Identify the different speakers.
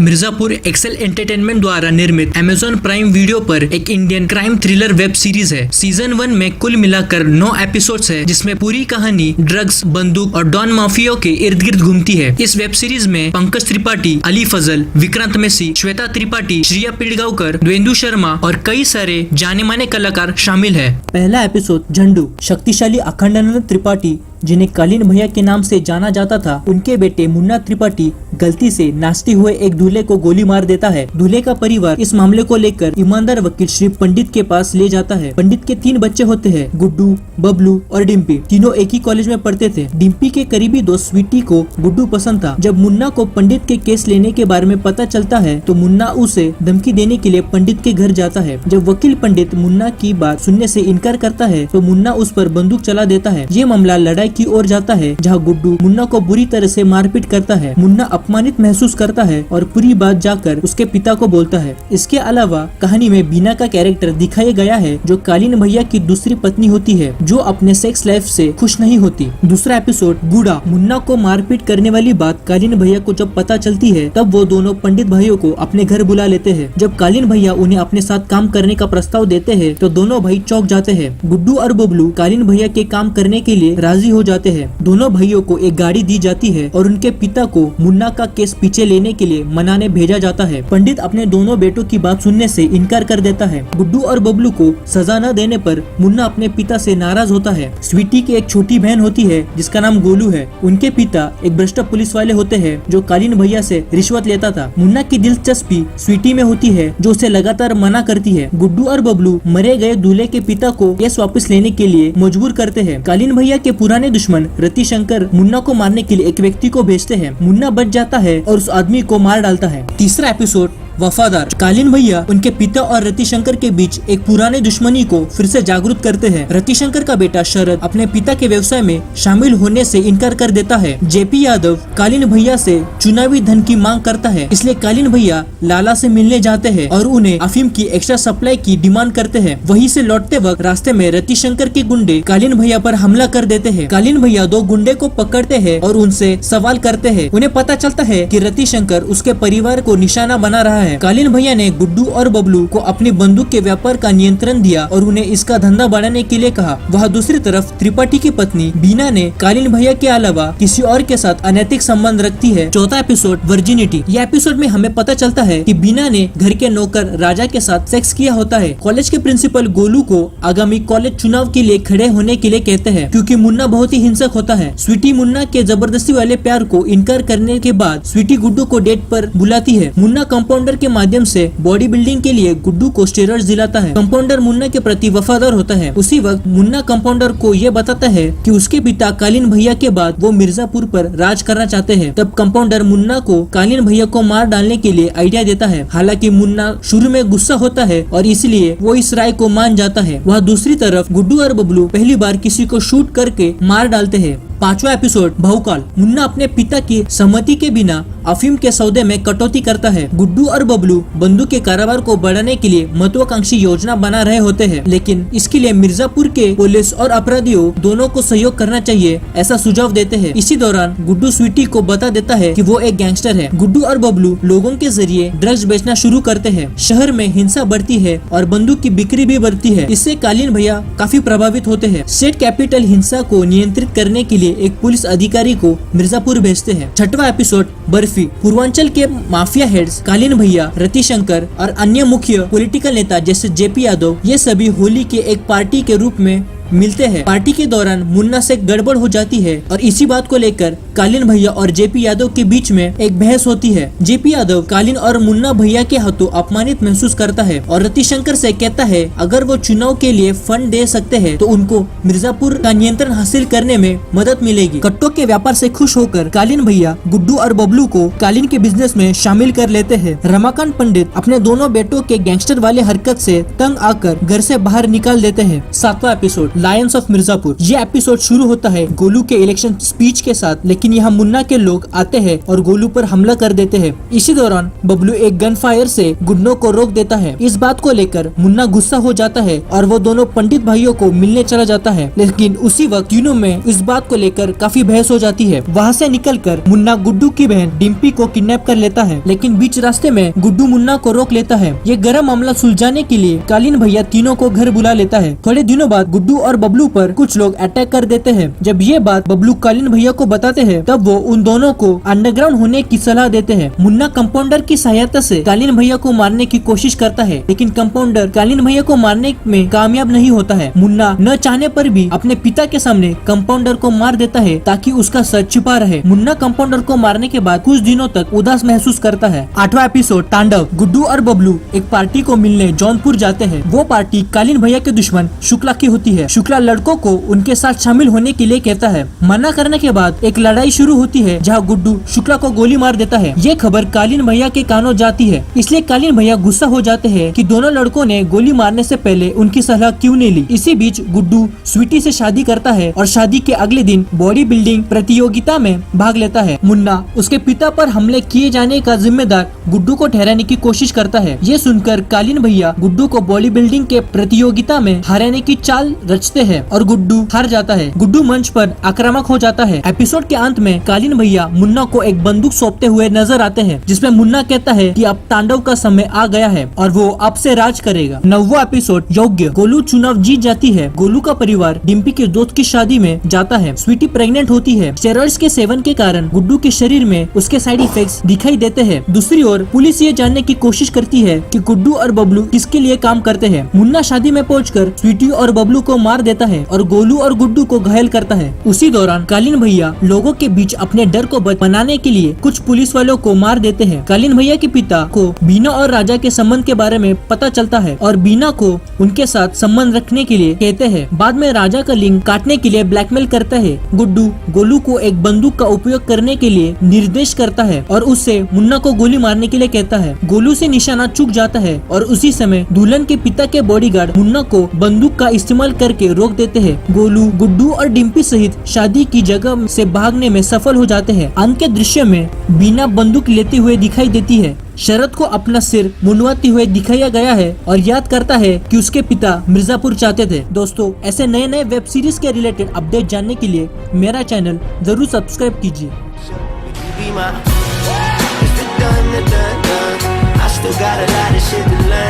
Speaker 1: Mirzapur Excel entertainment द्वारा निर्मित Amazon prime video पर एक Indian crime thriller web series है। सीजन 1 में कुल मिलाकर 9 एपिसोड्स है, जिसमें पूरी कहानी ड्रग्स, बंदूक और डॉन माफिया के इर्द गिर्द घूमती है। इस वेब सीरीज में पंकज त्रिपाठी, अली फजल, विक्रांत मेसी, श्वेता त्रिपाठी, श्रिया पिलगांवकर, द्वेंदु शर्मा और कई सारे जाने माने कलाकार शामिल है।
Speaker 2: पहला एपिसोड झंडू। शक्तिशाली अखंडानंद त्रिपाठी, जिन्हें कालीन भैया के नाम से जाना जाता था, उनके बेटे मुन्ना त्रिपाठी गलती से नाचते हुए एक दूल्हे को गोली मार देता है। दूल्हे का परिवार इस मामले को लेकर ईमानदार वकील श्री पंडित के पास ले जाता है। पंडित के 3 बच्चे होते हैं, गुड्डू, बबलू और डिम्पी। तीनों एक ही कॉलेज में पढ़ते थे। डिम्पी के करीबी दोस्त स्वीटी को गुड्डू पसंद था। जब मुन्ना को पंडित के केस लेने के बारे में पता चलता है तो मुन्ना उसे धमकी देने के लिए पंडित के घर जाता है। जब वकील पंडित मुन्ना की बात सुनने से इनकार करता है तो मुन्ना उस पर बंदूक चला देता है। ये मामला लड़ाई की ओर जाता है, जहाँ गुड्डू मुन्ना को बुरी तरह से मारपीट करता है। मुन्ना अपमानित महसूस करता है और पूरी बात जाकर उसके पिता को बोलता है। इसके अलावा कहानी में बीना का कैरेक्टर दिखाया गया है, जो कालीन भैया की दूसरी पत्नी होती है, जो अपने सेक्स लाइफ से खुश नहीं होती। दूसरा एपिसोड गुड़ा। मुन्ना को मारपीट करने वाली बात कालीन भैया को जब पता चलती है, तब वो दोनों पंडित भाइयों को अपने घर बुला लेते हैं। जब कालीन भैया उन्हें अपने साथ काम करने का प्रस्ताव देते हैं तो दोनों भाई चौंक जाते हैं। गुड्डू और बबलू कालीन भैया के काम करने के लिए राजी हो जाते हैं। दोनों भाइयों को एक गाड़ी दी जाती है और उनके पिता को मुन्ना का केस पीछे लेने के लिए मनाने भेजा जाता है। पंडित अपने दोनों बेटों की बात सुनने से इनकार कर देता है। गुड्डू और बबलू को सजा न देने पर मुन्ना अपने पिता से नाराज होता है। स्वीटी की एक छोटी बहन होती है जिसका नाम गोलू है। उनके पिता एक भ्रष्ट पुलिस वाले होते हैं, जो कालीन भैया से रिश्वत लेता था। मुन्ना की दिलचस्पी स्वीटी में होती है, जो उसे लगातार मना करती है। गुड्डू और बबलू मरे गए दूल्हे के पिता को केस वापस लेने के लिए मजबूर करते हैं। कालीन भैया के पुराने दुश्मन रतिशंकर मुन्ना को मारने के लिए एक व्यक्ति को भेजते हैं। मुन्ना बच जाता है और उस आदमी को मार डालता है। तीसरा एपिसोड वफादार। कालीन भैया उनके पिता और रतिशंकर के बीच एक पुराने दुश्मनी को फिर से जागरूक करते हैं। रतिशंकर का बेटा शरद अपने पिता के व्यवसाय में शामिल होने से इनकार कर देता है। जेपी यादव कालीन भैया से चुनावी धन की मांग करता है, इसलिए कालीन भैया लाला से मिलने जाते हैं और उन्हें अफीम की एक्स्ट्रा सप्लाई की डिमांड करते हैं। वहीं से लौटते वक्त रास्ते में रतिशंकर के गुंडे कालीन भैया पर हमला कर देते हैं। कालीन भैया 2 गुंडे को पकड़ते हैं और उनसे सवाल करते हैं। उन्हें पता चलता है कि रतिशंकर उसके परिवार को निशाना बना रहा है। कालीन भैया ने गुड्डू और बबलू को अपनी बंदूक के व्यापार का नियंत्रण दिया और उन्हें इसका धंधा बढ़ाने के लिए कहा। वह दूसरी तरफ त्रिपाठी की पत्नी बीना ने कालीन भैया के अलावा किसी और के साथ अनैतिक संबंध रखती है। चौथा एपिसोड वर्जिनिटी। यह एपिसोड में हमें पता चलता है कि बीना ने घर के नौकर राजा के साथ सेक्स किया होता है। कॉलेज के प्रिंसिपल गोलू को आगामी कॉलेज चुनाव के लिए खड़े होने के लिए कहते हैं, क्योंकि मुन्ना बहुत ही हिंसक होता है। स्वीटी मुन्ना के जबरदस्ती वाले प्यार को इनकार करने के बाद स्वीटी गुड्डू को डेट पर बुलाती है। मुन्ना कंपाउंडर के माध्यम से बॉडी बिल्डिंग के लिए गुड्डू को स्टेरॉइड्स दिलाता है। कंपाउंडर मुन्ना के प्रति वफादार होता है। उसी वक्त मुन्ना कंपाउंडर को ये बताता है कि उसके पिता कालीन भैया के बाद वो मिर्जापुर पर राज करना चाहते हैं। तब कंपाउंडर मुन्ना को कालीन भैया को मार डालने के लिए आइडिया देता है। हालांकि मुन्ना शुरू में गुस्सा होता है और इसलिए वो इस राय को मान जाता है। वह दूसरी तरफ गुड्डू और बबलू पहली बार किसी को शूट करके मार डालते हैं। 5वां एपिसोड बहुकाल। मुन्ना अपने पिता की सहमति के बिना अफीम के सौदे में कटौती करता है। गुड्डू और बबलू बंदूक के कारोबार को बढ़ाने के लिए महत्वाकांक्षी योजना बना रहे होते हैं, लेकिन इसके लिए मिर्जापुर के पुलिस और अपराधियों दोनों को सहयोग करना चाहिए, ऐसा सुझाव देते हैं। इसी दौरान गुड्डू स्वीटी को बता देता है कि वो एक गैंगस्टर है। गुड्डू और बबलू लोगों के जरिए ड्रग्स बेचना शुरू करते हैं। शहर में हिंसा बढ़ती है और बंदूक की बिक्री भी बढ़ती है। इससे कालीन भैया काफी प्रभावित होते हैं। स्टेट कैपिटल हिंसा को नियंत्रित करने के लिए एक पुलिस अधिकारी को मिर्जापुर भेजते हैं। 6वां एपिसोड बर्फी। पूर्वांचल के माफिया हेड्स कालीन भैया, रतिशंकर और अन्य मुख्य पॉलिटिकल नेता जैसे जेपी यादव, ये सभी होली के एक पार्टी के रूप में मिलते हैं। पार्टी के दौरान मुन्ना से गड़बड़ हो जाती है और इसी बात को लेकर कालीन भैया और जेपी यादव के बीच में एक बहस होती है। जेपी यादव कालीन और मुन्ना भैया के हाथों अपमानित महसूस करता है और रतिशंकर से कहता है अगर वो चुनाव के लिए फंड दे सकते हैं तो उनको मिर्जापुर का नियंत्रण हासिल करने में मदद मिलेगी। कट्टों के व्यापार से खुश होकर कालीन भैया गुड्डू और बबलू को कालीन के बिजनेस में शामिल कर लेते हैं। रमाकांत पंडित अपने दोनों बेटों के गैंगस्टर वाले हरकत से तंग आकर घर से बाहर निकाल देते हैं। 7वां एपिसोड लायंस ऑफ मिर्जापुर। ये एपिसोड शुरू होता है गोलू के इलेक्शन स्पीच के साथ, लेकिन यहाँ मुन्ना के लोग आते हैं और गोलू पर हमला कर देते हैं। इसी दौरान बबलू एक गन फायर से गुंडों को रोक देता है। इस बात को लेकर मुन्ना गुस्सा हो जाता है और वो दोनों पंडित भाइयों को मिलने चला जाता है, लेकिन उसी वक्त तीनों में इस बात को लेकर काफी बहस हो जाती है। वहाँ से निकलकर मुन्ना गुड्डू की बहन डिम्पी को किडनैप कर लेता है, लेकिन बीच रास्ते में गुड्डू मुन्ना को रोक लेता है। ये गर्म मामला सुलझाने के लिए कालीन भैया तीनों को घर बुला लेता है। थोड़े दिनों बाद गुड्डू और बबलू पर कुछ लोग अटैक कर देते हैं। जब ये बात बबलू कालीन भैया को बताते हैं, तब वो उन दोनों को अंडरग्राउंड होने की सलाह देते हैं। मुन्ना कंपाउंडर की सहायता से कालीन भैया को मारने की कोशिश करता है, लेकिन कंपाउंडर कालीन भैया को मारने में कामयाब नहीं होता है। मुन्ना न चाहने पर भी अपने पिता के सामने कंपाउंडर को मार देता है ताकि उसका सच छिपा रहे। मुन्ना कंपाउंडर को मारने के बाद कुछ दिनों तक उदास महसूस करता है। 8वां एपिसोड तांडव। गुड्डू और बबलू एक पार्टी को मिलने जौनपुर जाते हैं। वो पार्टी कालीन भैया के दुश्मन शुक्ला की होती है। शुक्ला लड़कों को उनके साथ शामिल होने के लिए कहता है। मना करने के बाद एक लड़ाई शुरू होती है, जहाँ गुड्डू शुक्ला को गोली मार देता है। ये खबर कालीन भैया के कानों जाती है, इसलिए कालीन भैया गुस्सा हो जाते हैं कि दोनों लड़कों ने गोली मारने से पहले उनकी सलाह क्यों नहीं ली। इसी बीच गुड्डू स्वीटी से शादी करता है और शादी के अगले दिन बॉडी बिल्डिंग प्रतियोगिता में भाग लेता है। मुन्ना उसके पिता पर हमले किए जाने का जिम्मेदार गुड्डू को ठहराने की कोशिश करता है। ये सुनकर कालीन भैया गुड्डू को बॉडी बिल्डिंग के प्रतियोगिता में हराने की चाल रचते हैं और गुड्डू हार जाता है। गुड्डू मंच पर आक्रामक हो जाता है। एपिसोड के अंत में कालीन भैया मुन्ना को एक बंदूक सौंपते हुए नजर आते हैं, जिसमें मुन्ना कहता है कि अब तांडव का समय आ गया है और वो अब से राज करेगा। 9वां एपिसोड योग्य। गोलू चुनाव जीत जाती है। गोलू का परिवार डिम्पी के दोस्त की शादी में जाता है। स्वीटी प्रेग्नेंट होती है। स्टेरॉइड्स के सेवन के कारण गुड्डू के शरीर में उसके साइड इफेक्ट्स दिखाई देते हैं। दूसरी ओर पुलिस ये जानने की कोशिश करती है कि गुड्डू और बबलू किसके लिए काम करते हैं। मुन्ना शादी में पहुंचकर स्वीटी और बबलू को मार देता है और गोलू और गुड्डू को घायल करता है। उसी दौरान कालीन भैया लोगों के बीच अपने डर को बनाने के लिए कुछ पुलिस वालों को मार देते हैं। कालीन भैया के पिता को बीना और राजा के संबंध के बारे में पता चलता है और बीना को उनके साथ संबंध रखने के लिए कहते हैं। बाद में राजा का लिंग काटने के लिए ब्लैकमेल करता है। गुड्डू गोलू को एक बंदूक का उपयोग करने के लिए निर्देश करता है और उससे मुन्ना को गोली मारने के लिए कहता है। गोलू से निशाना चूक जाता है और उसी समय दुल्हन के पिता के बॉडीगार्ड मुन्ना को बंदूक का इस्तेमाल करके रोक देते हैं। गोलू गुड्डू और डिम्पी सहित शादी की जगह से भागने में सफल हो जाते हैं। अंत के दृश्य में बीना बंदूक लेते हुए दिखाई देती है। शरद को अपना सिर मुंडवाते हुए दिखाया गया है और याद करता है कि उसके पिता मिर्जापुर चाहते थे। दोस्तों, ऐसे नए नए वेब सीरीज के रिलेटेड अपडेट जानने के लिए मेरा चैनल जरूर सब्सक्राइब कीजिए।
Speaker 3: I still got a lot of shit to learn.